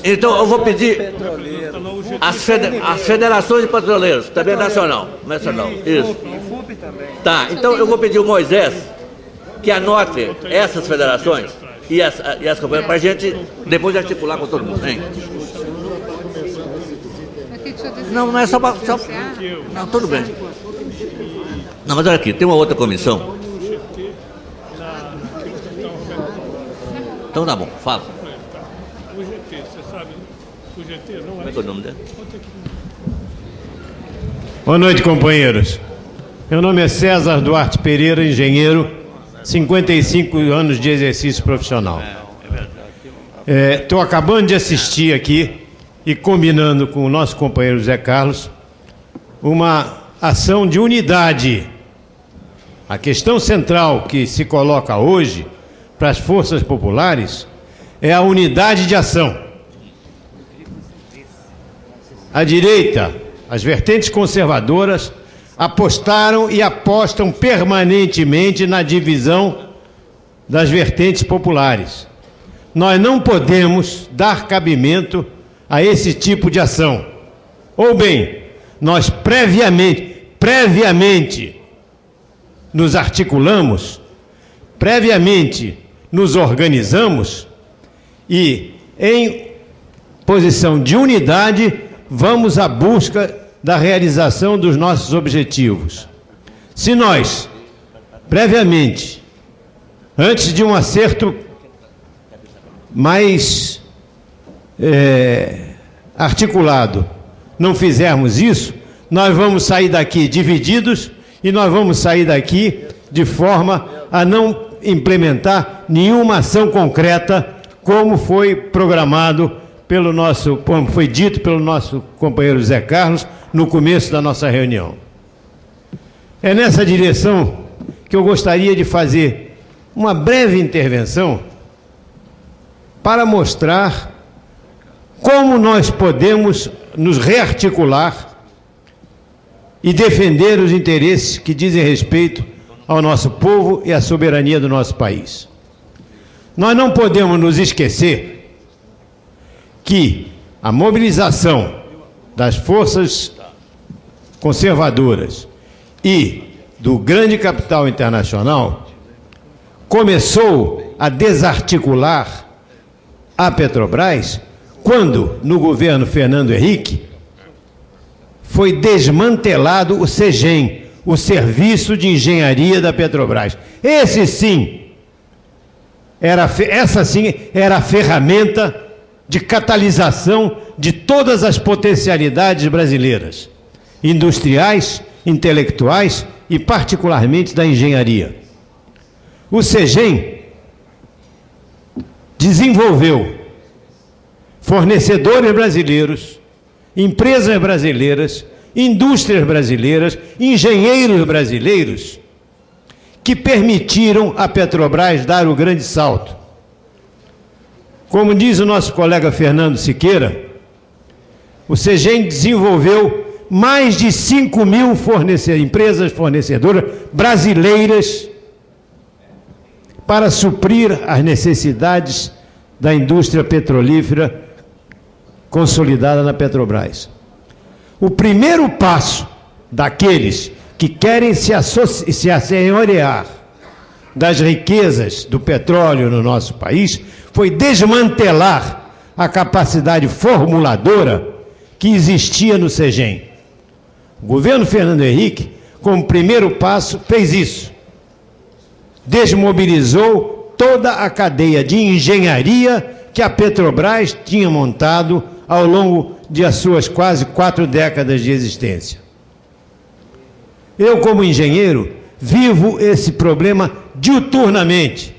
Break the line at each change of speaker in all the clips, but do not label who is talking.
Então eu vou pedir as federações de petroleiros, também nacional, isso. Tá, então eu vou pedir ao Moisés que anote essas federações e as companhias para a gente depois articular com todo mundo, hein? Não é só para... Não, tudo bem. Não, mas olha aqui, tem uma outra comissão. Então tá bom, fala.
O GT, você sabe, o GT não é...
Como é que é o nome dele?
Boa noite, companheiros. Meu nome é César Duarte Pereira, engenheiro, 55 anos de exercício profissional. Estou acabando de assistir aqui e combinando com o nosso companheiro Zé Carlos uma ação de unidade. A questão central que se coloca hoje para as forças populares é a unidade de ação. A direita, as vertentes conservadoras, apostaram e apostam permanentemente na divisão das vertentes populares. Nós não podemos dar cabimento a esse tipo de ação. Ou bem, nós previamente nos articulamos, previamente nos organizamos e, em posição de unidade, vamos à busca da realização dos nossos objetivos. Se nós, previamente, antes de um acerto mais articulado, não fizermos isso, nós vamos sair daqui divididos e nós vamos sair daqui de forma a não implementar nenhuma ação concreta, como foi programado como foi dito pelo nosso companheiro Zé Carlos no começo da nossa reunião. É nessa direção que eu gostaria de fazer uma breve intervenção para mostrar como nós podemos nos rearticular e defender os interesses que dizem respeito ao nosso povo e à soberania do nosso país. Nós não podemos nos esquecer que a mobilização das forças conservadoras e do grande capital internacional começou a desarticular a Petrobras quando, no governo Fernando Henrique, foi desmantelado o SEGEN, o Serviço de Engenharia da Petrobras. Essa sim era a ferramenta de catalisação de todas as potencialidades brasileiras, industriais, intelectuais e particularmente da engenharia. O SEGEN desenvolveu fornecedores brasileiros, empresas brasileiras, indústrias brasileiras, engenheiros brasileiros que permitiram à Petrobras dar o grande salto. Como diz o nosso colega Fernando Siqueira, o SEGEN desenvolveu mais de 5.000 empresas fornecedoras brasileiras para suprir as necessidades da indústria petrolífera consolidada na Petrobras. O primeiro passo daqueles que querem se assenhorear das riquezas do petróleo no nosso país foi desmantelar a capacidade formuladora que existia no SEGEN. O governo Fernando Henrique, como primeiro passo, fez isso. Desmobilizou toda a cadeia de engenharia que a Petrobras tinha montado ao longo de as suas quase 4 décadas de existência. Eu, como engenheiro, vivo esse problema diuturnamente.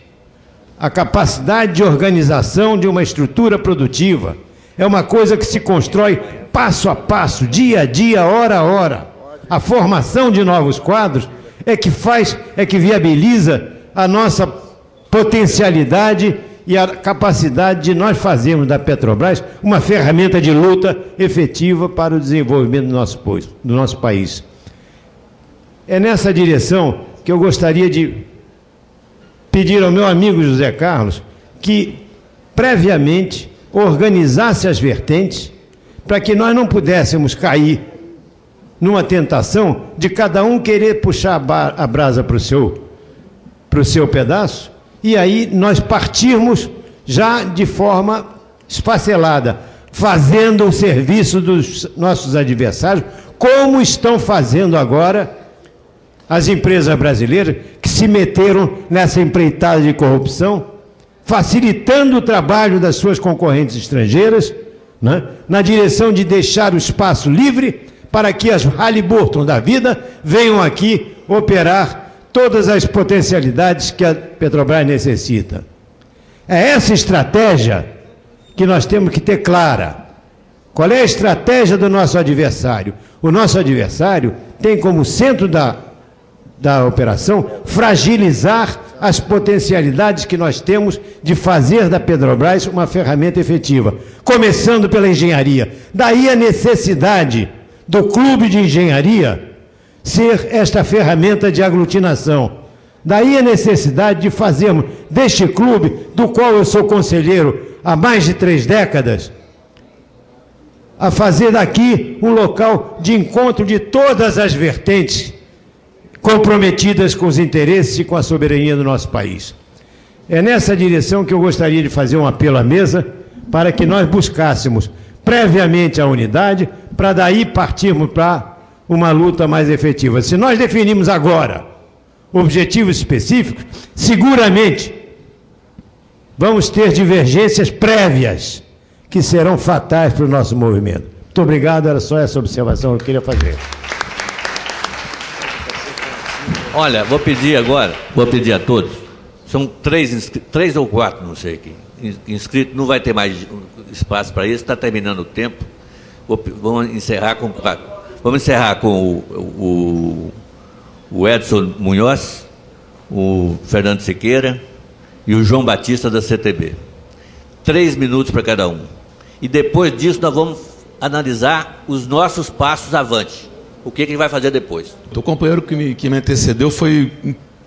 A capacidade de organização de uma estrutura produtiva é uma coisa que se constrói passo a passo, dia a dia, hora a hora. A formação de novos quadros é que viabiliza a nossa potencialidade e a capacidade de nós fazermos da Petrobras uma ferramenta de luta efetiva para o desenvolvimento do nosso país. É nessa direção que eu gostaria de pedir ao meu amigo José Carlos que, previamente, organizasse as vertentes para que nós não pudéssemos cair numa tentação de cada um querer puxar a brasa para o seu pedaço, e aí nós partirmos já de forma esfacelada, fazendo o serviço dos nossos adversários, como estão fazendo agora as empresas brasileiras que se meteram nessa empreitada de corrupção, facilitando o trabalho das suas concorrentes estrangeiras, né, na direção de deixar o espaço livre para que as Halliburton da vida venham aqui operar todas as potencialidades que a Petrobras necessita. É essa estratégia que nós temos que ter clara. Qual é a estratégia do nosso adversário? O nosso adversário tem como centro da operação fragilizar as potencialidades que nós temos de fazer da Petrobras uma ferramenta efetiva, começando pela engenharia. Daí a necessidade do clube de engenharia ser esta ferramenta de aglutinação. Daí a necessidade de fazermos deste clube, do qual eu sou conselheiro há mais de 3 décadas, a fazer daqui um local de encontro de todas as vertentes comprometidas com os interesses e com a soberania do nosso país. É nessa direção que eu gostaria de fazer um apelo à mesa para que nós buscássemos previamente a unidade, para daí partirmos para uma luta mais efetiva. Se nós definimos agora objetivos específicos, seguramente vamos ter divergências prévias que serão fatais para o nosso movimento. Muito obrigado, era só essa observação que eu queria fazer.
Olha, vou pedir a todos, são 3 ou 4, não sei aqui, inscritos, não vai ter mais espaço para isso, está terminando o tempo, vamos encerrar com 4. Vamos encerrar com o Edson Munhoz, o Fernando Siqueira e o João Batista da CTB. 3 minutos para cada um. E depois disso nós vamos analisar os nossos passos avante. O que ele vai fazer depois?
O companheiro que me antecedeu, foi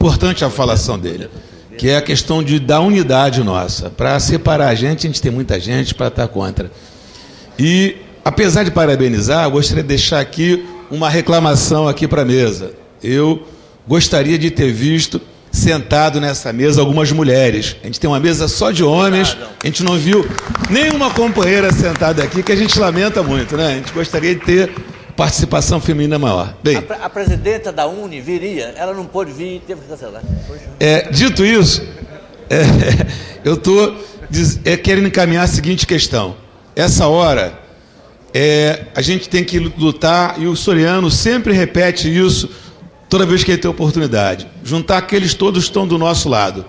importante a falação dele, que é a questão da unidade nossa. Para separar a gente tem muita gente para estar contra. E, apesar de parabenizar, eu gostaria de deixar aqui uma reclamação aqui para a mesa. Eu gostaria de ter visto sentado nessa mesa algumas mulheres. A gente tem uma mesa só de homens, a gente não viu nenhuma companheira sentada aqui, que a gente lamenta muito, né? A gente gostaria de ter participação feminina maior. Bem,
a presidenta da UNE viria, ela não pôde vir e teve que cancelar.
Dito isso, eu estou querendo encaminhar a seguinte questão. Essa hora, a gente tem que lutar, e o Soriano sempre repete isso toda vez que ele tem oportunidade, juntar aqueles todos que estão do nosso lado.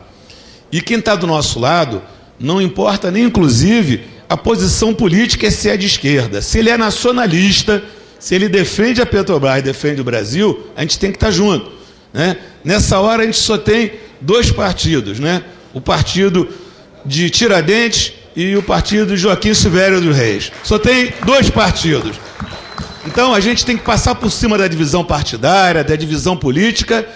E quem está do nosso lado, não importa nem, inclusive, a posição política, se é de esquerda. Se ele é nacionalista, se ele defende a Petrobras e defende o Brasil, a gente tem que estar junto, né? Nessa hora a gente só tem 2 partidos, né? O partido de Tiradentes e o partido de Joaquim Silvério dos Reis. Só tem 2 partidos. Então a gente tem que passar por cima da divisão partidária, da divisão política,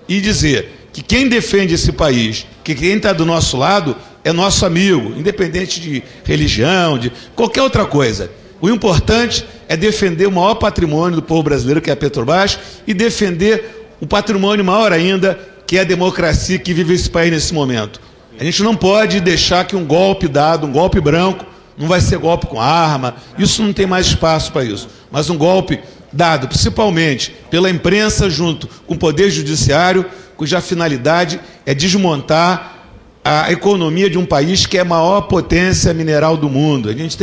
e dizer que quem defende esse país, que quem está do nosso lado, é nosso amigo, independente de religião, de qualquer outra coisa. O importante é defender o maior patrimônio do povo brasileiro, que é a Petrobras, e defender o patrimônio maior ainda, que é a democracia que vive esse país nesse momento. A gente não pode deixar que um golpe dado, um golpe branco, não vai ser golpe com arma, isso não tem mais espaço para isso, mas um golpe dado principalmente pela imprensa junto com o Poder Judiciário, cuja finalidade é desmontar a economia de um país que é a maior potência mineral do mundo. A gente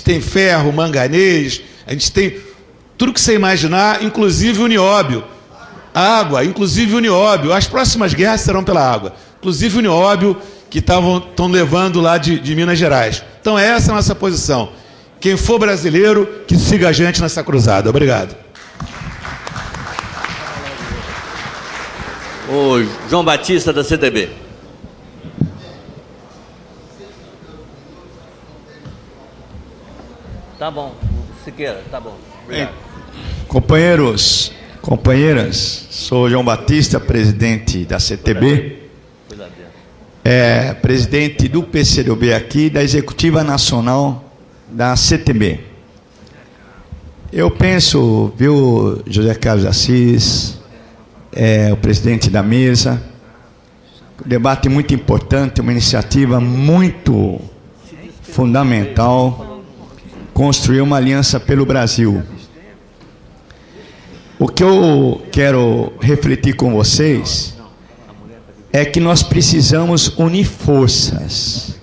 tem ferro, manganês, a gente tem tudo que você imaginar, inclusive o nióbio. Água, inclusive o nióbio. As próximas guerras serão pela água. Inclusive o nióbio que estão levando lá de Minas Gerais. Então essa é a nossa posição. Quem for brasileiro, que siga a gente nessa cruzada. Obrigado.
O João Batista da CTB. Tá bom, Siqueira, tá bom. Obrigado.
Companheiros, companheiras, sou João Batista, presidente da CTB. presidente do PCdoB aqui, da Executiva Nacional da CTB. Eu penso, viu, José Carlos Assis, o presidente da mesa, um debate muito importante, uma iniciativa muito fundamental, construir uma aliança pelo Brasil. O que eu quero refletir com vocês é que nós precisamos unir forças,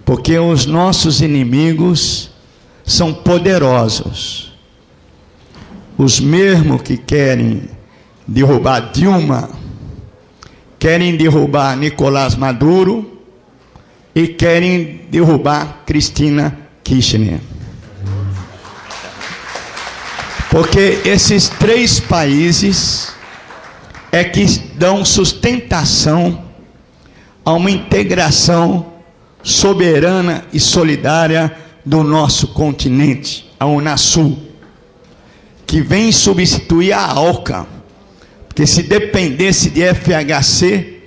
porque os nossos inimigos são poderosos. Os mesmos que querem derrubar Dilma, querem derrubar Nicolás Maduro e querem derrubar Cristina Kirchner. Porque esses três países é que dão sustentação a uma integração soberana e solidária do nosso continente, a Unasul, que vem substituir a ALCA, porque se dependesse de FHC,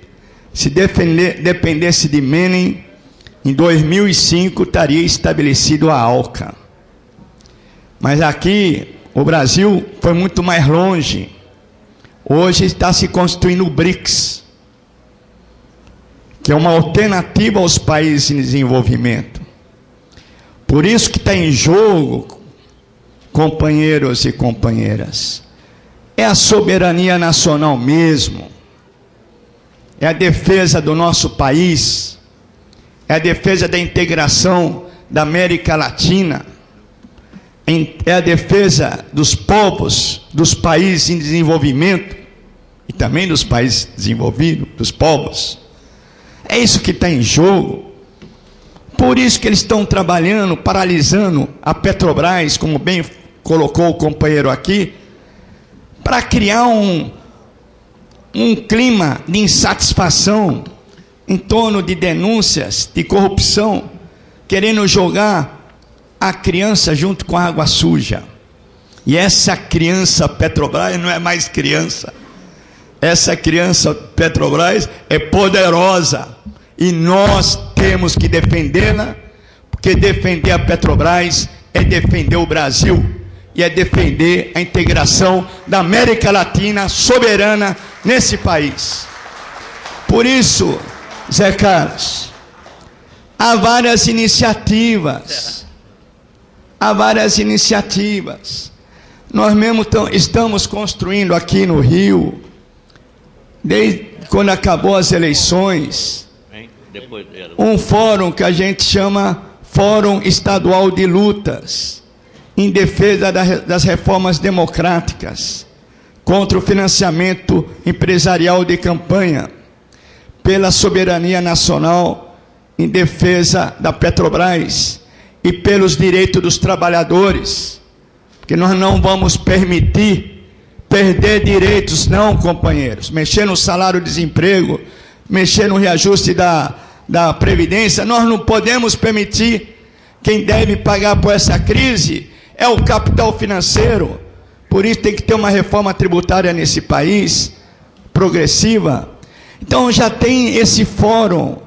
se dependesse de Menem, em 2005 estaria estabelecido a ALCA. Mas aqui o Brasil foi muito mais longe. Hoje está se constituindo o BRICS, que é uma alternativa aos países em desenvolvimento. Por isso que está em jogo, companheiros e companheiras, é a soberania nacional mesmo, é a defesa do nosso país, é a defesa da integração da América Latina, é a defesa dos povos, dos países em desenvolvimento e também dos países desenvolvidos, dos povos. É isso que está em jogo. Por isso que eles estão trabalhando, paralisando a Petrobras, como bem colocou o companheiro aqui, para criar um clima de insatisfação em torno de denúncias de corrupção, querendo jogar a criança junto com a água suja. E essa criança Petrobras não é mais criança. Essa criança Petrobras é poderosa. E nós temos que defendê-la, porque defender a Petrobras é defender o Brasil. E é defender a integração da América Latina soberana nesse país. Por isso, Zé Carlos, há várias iniciativas. Há várias iniciativas. Nós mesmo estamos construindo aqui no Rio, desde quando acabou as eleições, um fórum que a gente chama Fórum Estadual de Lutas, em defesa das reformas democráticas, contra o financiamento empresarial de campanha, pela soberania nacional, em defesa da Petrobras, e pelos direitos dos trabalhadores, porque nós não vamos permitir perder direitos, não, companheiros. Mexer no salário-desemprego, mexer no reajuste da Previdência, nós não podemos permitir. Quem deve pagar por essa crise é o capital financeiro. Por isso tem que ter uma reforma tributária nesse país, progressiva. Então já tem esse fórum.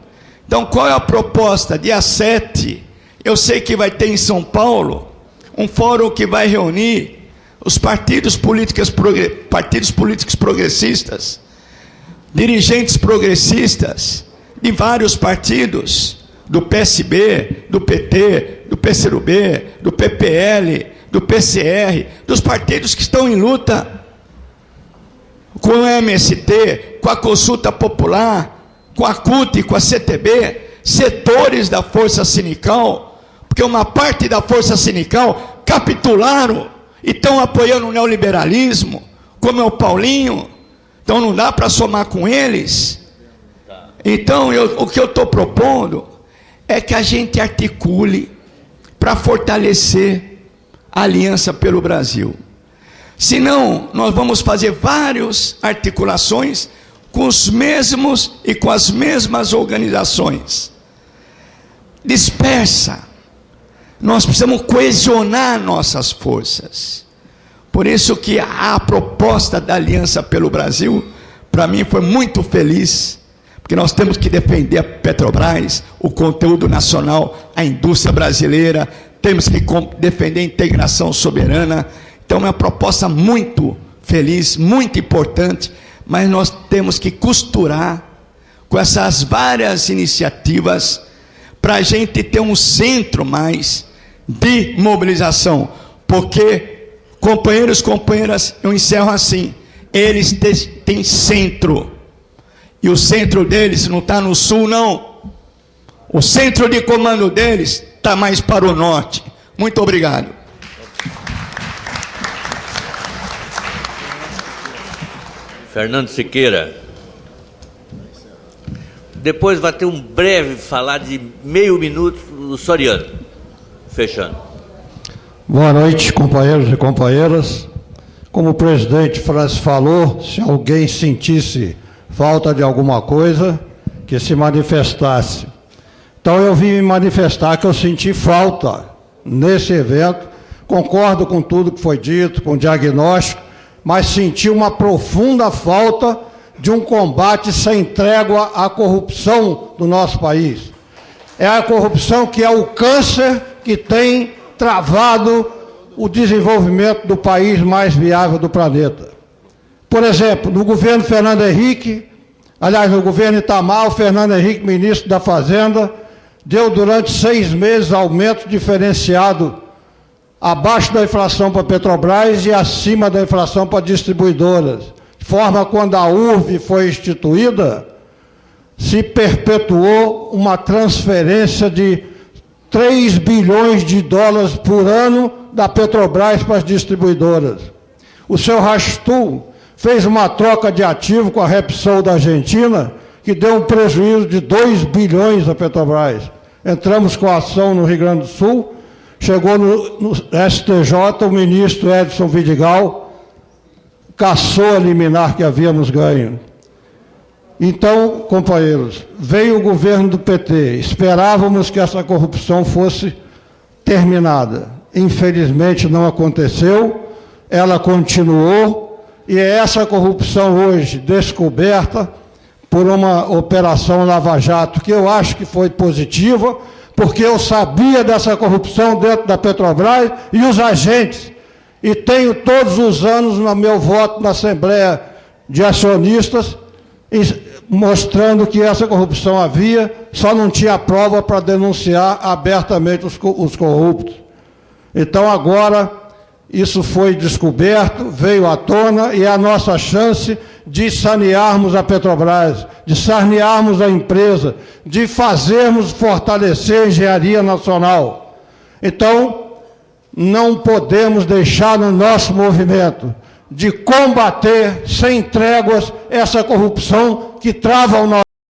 Então qual é a proposta? Dia 7, eu sei que vai ter em São Paulo um fórum que vai reunir os partidos políticos progressistas, dirigentes progressistas de vários partidos, do PSB, do PT, do PCdoB, do PPL, do PCR, dos partidos que estão em luta com o MST, com a Consulta Popular, com a CUT, com a CTB, setores da força sindical, porque uma parte da força sindical capitularam e estão apoiando o neoliberalismo, como é o Paulinho. Então não dá para somar com eles. Então o que eu estou propondo é que a gente articule para fortalecer a aliança pelo Brasil. Senão nós vamos fazer várias articulações com os mesmos e com as mesmas organizações. Dispersa. Nós precisamos coesionar nossas forças. Por isso que a proposta da Aliança pelo Brasil, para mim, foi muito feliz, que nós temos que defender a Petrobras, o conteúdo nacional, a indústria brasileira, temos que defender a integração soberana. Então é uma proposta muito feliz, muito importante, mas nós temos que costurar com essas várias iniciativas para a gente ter um centro mais de mobilização, porque, companheiros, companheiras, eu encerro assim, eles têm centro, e o centro deles não está no sul, não. O centro de comando deles está mais para o norte. Muito obrigado.
Fernando Siqueira. Depois vai ter um breve falar de meio minuto do Soriano. Fechando.
Boa noite, companheiros e companheiras. Como o presidente Francis falou, se alguém sentisse falta de alguma coisa, que se manifestasse. Então eu vim me manifestar que eu senti falta nesse evento. Concordo com tudo que foi dito, com o diagnóstico, mas senti uma profunda falta de um combate sem trégua à corrupção do nosso país. É a corrupção que é o câncer que tem travado o desenvolvimento do país mais viável do planeta. Por exemplo, no governo Fernando Henrique, aliás, no governo Itamar, o Fernando Henrique, ministro da Fazenda, deu durante 6 meses aumento diferenciado abaixo da inflação para a Petrobras e acima da inflação para distribuidoras. De forma, quando a URV foi instituída, se perpetuou uma transferência de 3 bilhões de dólares por ano da Petrobras para as distribuidoras. O seu Rastul fez uma troca de ativo com a Repsol da Argentina, que deu um prejuízo de 2 bilhões à Petrobras. Entramos com a ação no Rio Grande do Sul, chegou no STJ, o ministro Edson Vidigal cassou a liminar que havíamos ganho. Então, companheiros, veio o governo do PT, esperávamos que essa corrupção fosse terminada. Infelizmente não aconteceu, ela continuou, e é essa corrupção hoje descoberta por uma operação Lava Jato, que eu acho que foi positiva, porque eu sabia dessa corrupção dentro da Petrobras e os agentes, e tenho todos os anos no meu voto na Assembleia de Acionistas, mostrando que essa corrupção havia, só não tinha prova para denunciar abertamente os corruptos. Então agora isso foi descoberto, veio à tona, e é a nossa chance de sanearmos a Petrobras, de sanearmos a empresa, de fazermos fortalecer a engenharia nacional. Então, não podemos deixar no nosso movimento de combater sem tréguas essa corrupção que trava o nosso